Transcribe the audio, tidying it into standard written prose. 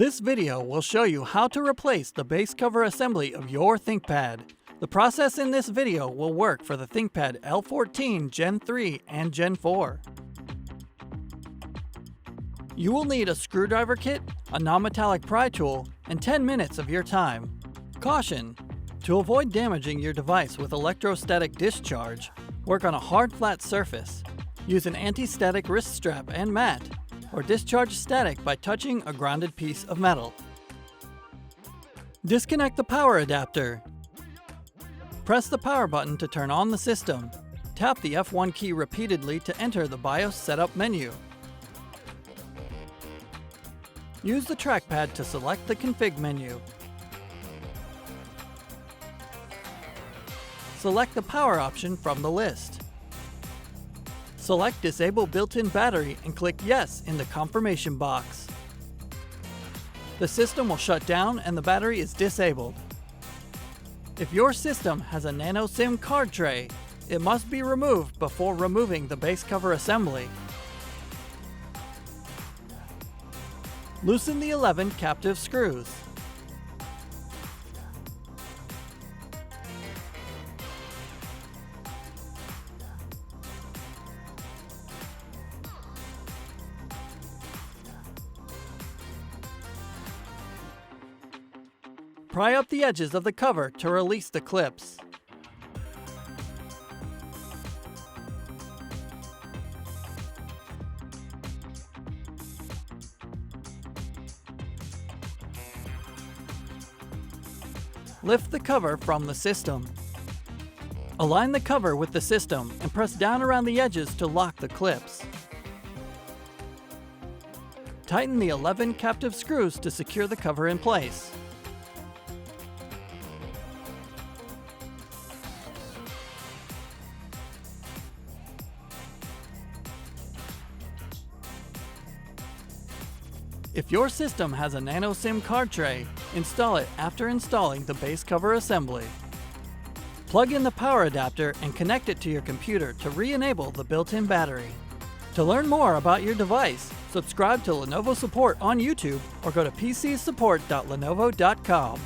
This video will show you how to replace the base cover assembly of your ThinkPad. The process in this video will work for the ThinkPad L14 Gen 3 and Gen 4. You will need a screwdriver kit, a non-metallic pry tool, and 10 minutes of your time. Caution! To avoid damaging your device with electrostatic discharge, work on a hard flat surface. Use an anti-static wrist strap and mat, or discharge static by touching a grounded piece of metal. Disconnect the power adapter. Press the power button to turn on the system. Tap the F1 key repeatedly to enter the BIOS setup menu. Use the trackpad to select the config menu. Select the power option from the list. Select Disable Built-in Battery and click Yes in the confirmation box. The system will shut down and the battery is disabled. If your system has a nano SIM card tray, it must be removed before removing the base cover assembly. Loosen the 11 captive screws. Pry up the edges of the cover to release the clips. Lift the cover from the system. Align the cover with the system and press down around the edges to lock the clips. Tighten the 11 captive screws to secure the cover in place. If your system has a nano SIM card tray, install it after installing the base cover assembly. Plug in the power adapter and connect it to your computer to re-enable the built-in battery. To learn more about your device, subscribe to Lenovo Support on YouTube or go to pcsupport.lenovo.com.